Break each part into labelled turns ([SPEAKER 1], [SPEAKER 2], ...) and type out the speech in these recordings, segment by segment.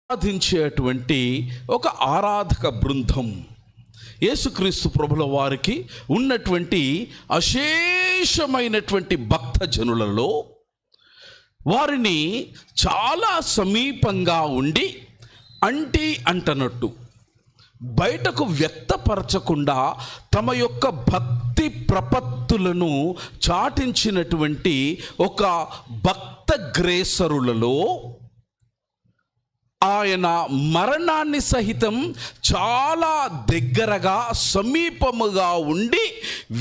[SPEAKER 1] ఆరాధించేటువంటి ఒక ఆరాధక బృందం యేసుక్రీస్తు ప్రభుల వారికి ఉన్నటువంటి అశేషమైనటువంటి భక్తజనులలో వారిని చాలా సమీపంగా ఉండి అంటనట్టు బయటకు వ్యక్తపరచకుండా తమ యొక్క భక్తి ప్రపత్తులను చాటించినటువంటి ఒక భక్తగ్రేసరులలో ఆయన మరణాన్ని సహితం చాలా దగ్గరగా సమీపముగా ఉండి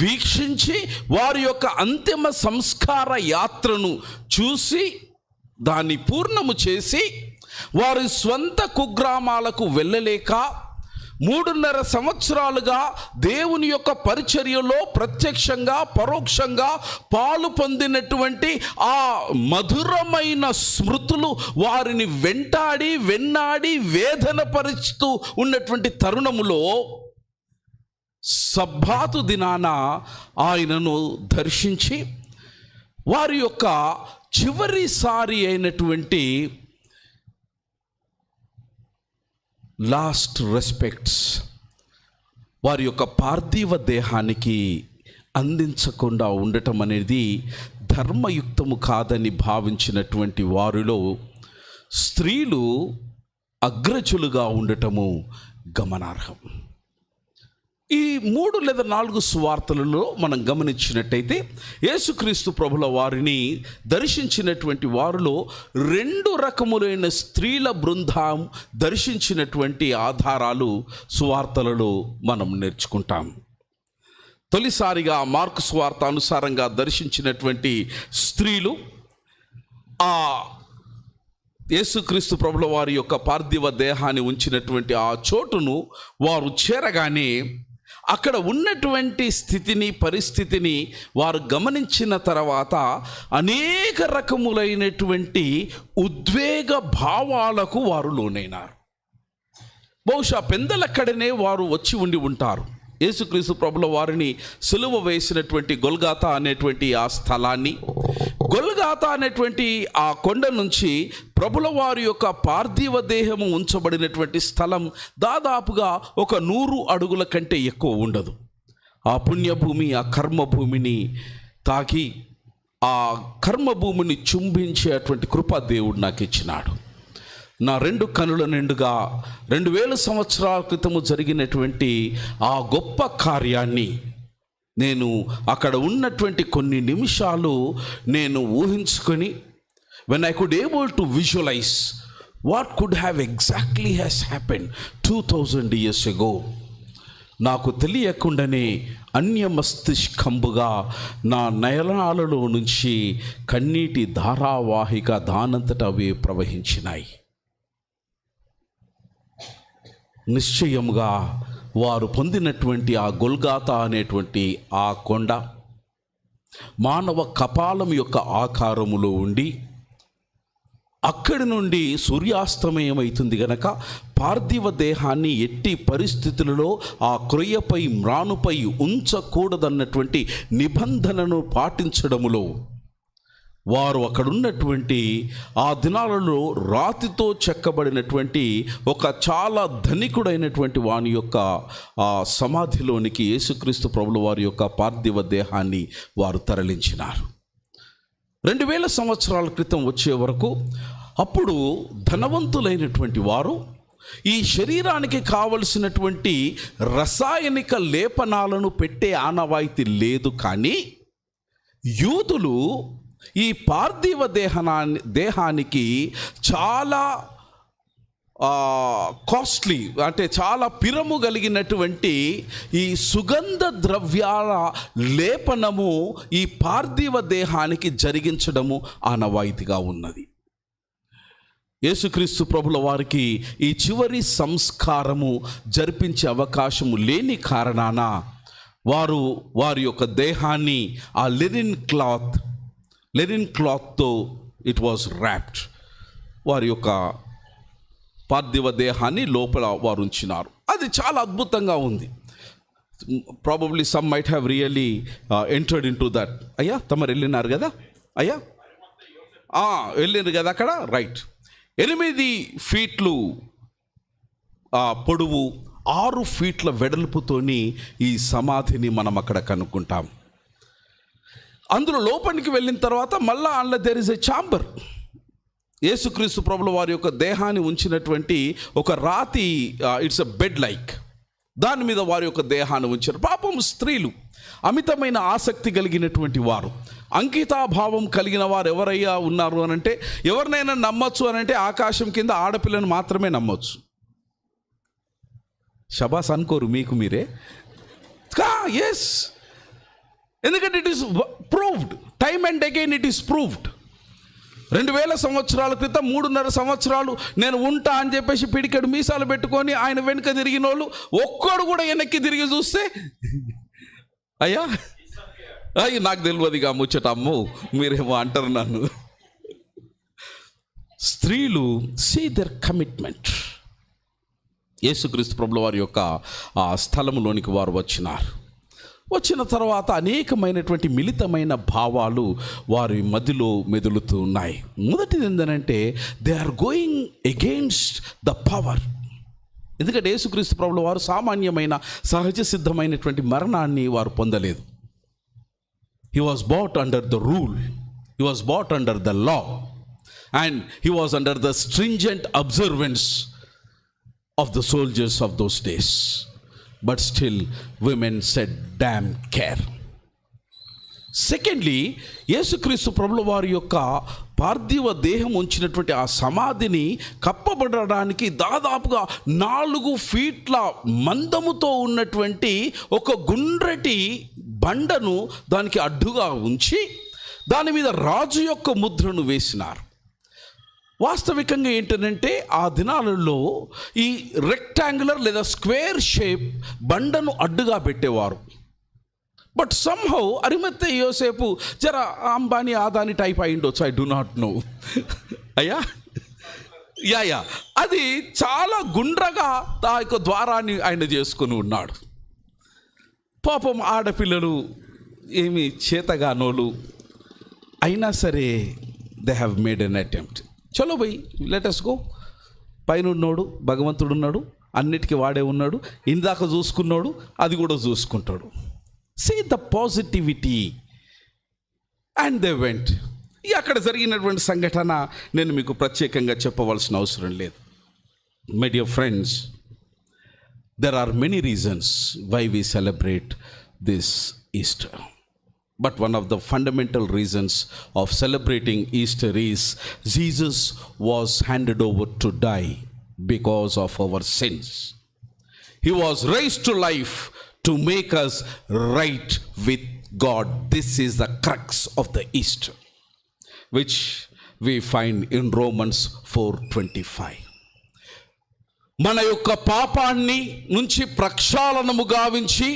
[SPEAKER 1] వీక్షించి వారి యొక్క అంతిమ సంస్కార యాత్రను చూసి దాన్ని పూర్ణము చేసి వారి స్వంత కుగ్రామాలకు వెళ్ళలేక 3.5 సంవత్సరాలుగా దేవుని యొక్క పరిచర్యలో ప్రత్యక్షంగా పరోక్షంగా పాలు పొందినటువంటి ఆ మధురమైన స్మృతులు వారిని వెన్నాడి వేదనపరుస్తూ ఉన్నటువంటి తరుణములో సబ్బాతు దినాన ఆయనను దర్శించి వారి యొక్క చివరిసారి అయినటువంటి లాస్ట్ రెస్పెక్ట్స్ వారి యొక్క పార్థివ దేహానికి అందించకుండా ఉండటం అనేది ధర్మయుక్తము కాదని భావించినటువంటి వారిలో స్త్రీలు అగ్రజులుగా ఉండటము గమనార్హం. ఈ 3 లేదా 4 సువార్తలలో మనం గమనించినట్టయితే యేసుక్రీస్తు ప్రభుల వారిని దర్శించినటువంటి వారిలో 2 రకములైన స్త్రీల బృందం దర్శించినటువంటి ఆధారాలు సువార్తలలో మనం నేర్చుకుంటాం. తొలిసారిగా మార్కు సువార్త అనుసారంగా దర్శించినటువంటి స్త్రీలు ఆ యేసుక్రీస్తు ప్రభుల వారి యొక్క పార్థివ దేహాన్ని ఉంచినటువంటి ఆ చోటును వారు చేరగానే అక్కడ ఉన్నటువంటి పరిస్థితిని వారు గమనించిన తర్వాత అనేక రకములైనటువంటి ఉద్వేగ భావాలకు వారు లోనైనారు. బహుశా పెందలక్కడనే వారు వచ్చి ఉండి ఉంటారు. యేసుక్రీస్తు ప్రభుల వారిని సిలువ వేసినటువంటి గొల్గాతా అనేటువంటి ఆ స్థలాన్ని, గొల్గాతా అనేటువంటి ఆ కొండ నుంచి ప్రభుల వారి యొక్క పార్థివ దేహము ఉంచబడినటువంటి స్థలం దాదాపుగా ఒక 100 అడుగుల కంటే ఎక్కువ ఉండదు. ఆ పుణ్యభూమి, ఆ కర్మభూమిని తాకి ఆ కర్మభూమిని చుంబించేటువంటి కృప దేవుడు నాకు ఇచ్చినాడు. నా 2 కనుల నిండుగా 2000 సంవత్సరాల క్రితము జరిగినటువంటి ఆ గొప్ప కార్యాన్ని నేను అక్కడ ఉన్నటువంటి కొన్ని నిమిషాలు నేను ఊహించుకొని, when I could able to visualize what could have exactly has happened 2000 years ago, నాకు తెలియకుండానే అన్యమస్తిష్కంబుగా నా నయనాలలో నుంచి కన్నీటి ధారావాహిక దానంతట అవే ప్రవహించినాయి. నిశ్చయముగా వారు పొందినటువంటి ఆ గొల్గాతా అనేటువంటి ఆ కొండ మానవ కపాలం యొక్క ఆకారములో ఉండి అక్కడి నుండి సూర్యాస్తమయం అవుతుంది గనక పార్థివ దేహాన్ని ఎట్టి పరిస్థితులలో ఆ క్రొయ్యపై మ్రానుపై ఉంచకూడదన్నటువంటి నిబంధనను పాటించడములో వారు అక్కడున్నటువంటి ఆ దినాలలో రాతితో చెక్కబడినటువంటి ఒక చాలా ధనికుడైనటువంటి వాని యొక్క ఆ సమాధిలోనికి యేసుక్రీస్తు ప్రభుల వారి యొక్క పార్థివ దేహాన్ని వారు తరలించినారు. 2000 సంవత్సరాల క్రితం వచ్చే వరకు అప్పుడు ధనవంతులైనటువంటి వారు ఈ శరీరానికి కావలసినటువంటి రసాయనిక లేపనాలను పెట్టే ఆనవాయితీ లేదు. కానీ యూదులు ఈ పార్థివ దేహానికి చాలా కాస్ట్లీ, అంటే చాలా పిరము కలిగినటువంటి ఈ సుగంధ ద్రవ్యాల లేపనము ఈ పార్థివ దేహానికి జరిగించడము ఆనవాయితీగా ఉన్నది. యేసుక్రీస్తు ప్రభుల వారికి ఈ చివరి సంస్కారము జరిపించే అవకాశము లేని కారణాన వారి యొక్క దేహాన్ని ఆ లెనిన్ క్లాత్తో ఇట్ వాజ్ ర్యాప్డ్, వారి యొక్క పార్థివ దేహాన్ని లోపల వారు ఉంచినారు. అది చాలా అద్భుతంగా ఉంది. Probably some might have really entered in to that. అయ్యా తమరు వెళ్ళినారు కదా అయ్యా, వెళ్ళినారు కదా అక్కడ, రైట్. 8 ఫీట్లు పొడవు, 6 ఫీట్ల వెడల్పుతోని ఈ సమాధిని మనం అక్కడ కనుక్కుంటాం. అందులో లోపలికి వెళ్ళిన తర్వాత మళ్ళా అందులో దేర్ ఇస్ ఎ ఛాంబర్. యేసుక్రీస్తు ప్రభుల వారి యొక్క దేహాన్ని ఉంచినటువంటి ఒక రాతి, ఇట్స్ ఎ బెడ్ లైక్, దాని మీద వారి యొక్క దేహాన్ని ఉంచారు. పాపం స్త్రీలు అమితమైన ఆసక్తి కలిగినటువంటి వారు, అంకితాభావం కలిగిన వారు ఎవరయ్యా ఉన్నారు అని అంటే, ఎవరినైనా నమ్మొచ్చు అని అంటే ఆకాశం కింద ఆడపిల్లను మాత్రమే నమ్మొచ్చు. షబాస్ అనుకోరు మీకు మీరే. ఎస్, ఎందుకంటే it is proved time and again, it is proved. 2000 సంవత్సరాల క్రితం 3.5 సంవత్సరాలు నేను ఉంటా అని చెప్పేసి పిడికెడు మీసాలు పెట్టుకొని ఆయన వెనుక తిరిగిన వాళ్ళు ఒక్కడు కూడా వెనక్కి తిరిగి చూస్తే అయ్యా నాకు తెలియదుగా ముచ్చట, అమ్మో మీరేమో అంటారు నన్ను. స్త్రీలు సీ దర్ కమిట్మెంట్. యేసుక్రీస్తు ప్రభుల వారి యొక్క ఆ స్థలంలోనికి వారు వచ్చిన తర్వాత అనేకమైనటువంటి మిళితమైన భావాలు వారి మధ్యలో మెదులుతూ ఉన్నాయి. మొదటిది ఏంటంటే they are going against the power. ఎందుకంటే యేసుక్రీస్తు ప్రభుల వారు సామాన్యమైన సహజ సిద్ధమైనటువంటి మరణాన్ని వారు పొందలేదు. He was bat under the rule, he was bat under the law, and he was under the stringent observance of the soldiers of those days, but still women said damn care. Secondly, యేసుక్రీస్తు ప్రభుల వారి యొక్క పార్థివ దేహం ఉంచినటువంటి ఆ సమాధిని కప్పబడడానికి దాదాపుగా 4 ఫీట్ల మందముతో ఉన్నటువంటి ఒక గుండ్రటి బండను దానికి అడ్డుగా ఉంచి దాని మీద రాజు యొక్క ముద్రను వేసినారు. వాస్తవికంగా ఏంటంటే ఆ దినాలలో ఈ రెక్టాంగులర్ లేదా స్క్వేర్ షేప్ బండను అడ్డుగా పెట్టేవారు. బట్ సమ్హౌ అరిమత్తయి యోసేపు జర అంబానీ ఆదాని టైప్ అయి ఉండొచ్చు, ఐ డు నాట్ నో. అయ్యా యా అది చాలా గుండ్రగా ఆ యొక్క ద్వారాన్ని ఆయన చేసుకుని ఉన్నాడు. పాపం ఆడపిల్లలు ఏమి చేతగానోళ్ళు అయినా సరే they have made N attempt. చలో భయ్, లెట్ us go. పైన ఉన్నాడు భగవంతుడు ఉన్నాడు, అన్నిటికీ వాడే ఉన్నాడు, ఇందాక చూసుకున్నాడు అది కూడా చూసుకుంటాడు. See the positivity and they went. అక్కడ జరిగినటువంటి సంఘటన నేను మీకు ప్రత్యేకంగా చెప్పవలసిన అవసరం లేదు. My dear friends, there are many reasons why we celebrate this Easter. But one of the fundamental reasons of celebrating Easter is Jesus was handed over to die because of our sins. He was raised to life to make us right with God. This is the crux of the Easter, which we find in Romans 4:25. మన యొక్క పాపాన్ని నుంచి ప్రక్షాళనము గావించి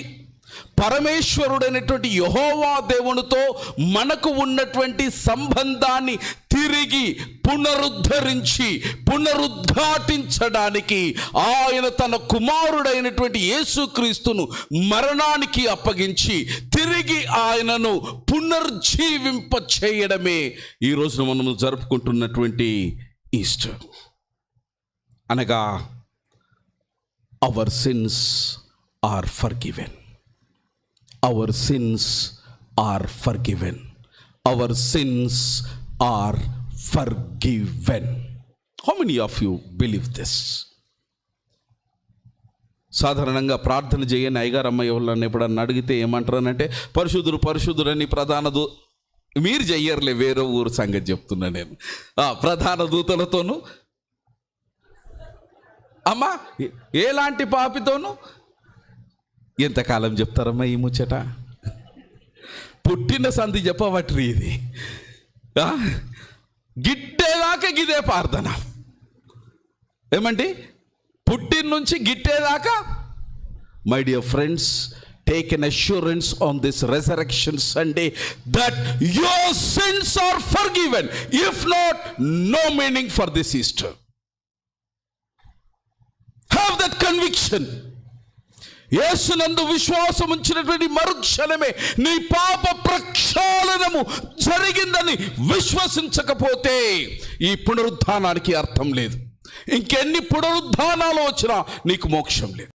[SPEAKER 1] పరమేశ్వరుడైనటువంటి యెహోవా దేవునితో మనకు ఉన్నటువంటి సంబంధాన్ని తిరిగి పునరుద్ఘాటించడానికి ఆయన తన కుమారుడైనటువంటి యేసుక్రీస్తును మరణానికి అప్పగించి తిరిగి ఆయనను పునర్జీవింప చేయడమే ఈ రోజున మనము జరుపుకుంటున్నటువంటి ఈస్టర్. అనగా our sins are forgiven. Our sins are forgiven. Our sins are forgiven. How many of you believe this? సాధారణంగా ప్రార్థన చేయని అయ్యగారు అమ్మాయి వాళ్ళని ఎప్పుడన్నా అడిగితే ఏమంటారనంటే పరిశుద్ధుడు పరిశుద్ధుడని మీరు చెయ్యర్లే, వేరే ఊరు సంగతి చెప్తున్నా నేను. ప్రధాన దూతలతోనూ అమ్మా ఎలాంటి పాపితోనూ ఎంతకాలం చెప్తారమ్మా ఈ ముచ్చట? పుట్టిన సంధి చెప్పవట్రీ ఇది, గిట్టేదాకా గిదే ప్రార్థన. ఏమండి, పుట్టిన నుంచి గిట్టేదాకా. My dear friends, take an assurance on this resurrection Sunday that your sins are forgiven. If not, no meaning for this Easter. Have that conviction. యేసునందు విశ్వాసం ఉంచినటువంటి మరుక్షణమే నీ పాప ప్రక్షాళనము జరిగిందని విశ్వసించకపోతే ఈ పునరుద్ధానానికి అర్థం లేదు. ఇంకెన్ని పునరుద్ధానాలు వచ్చినా నీకు మోక్షం లేదు.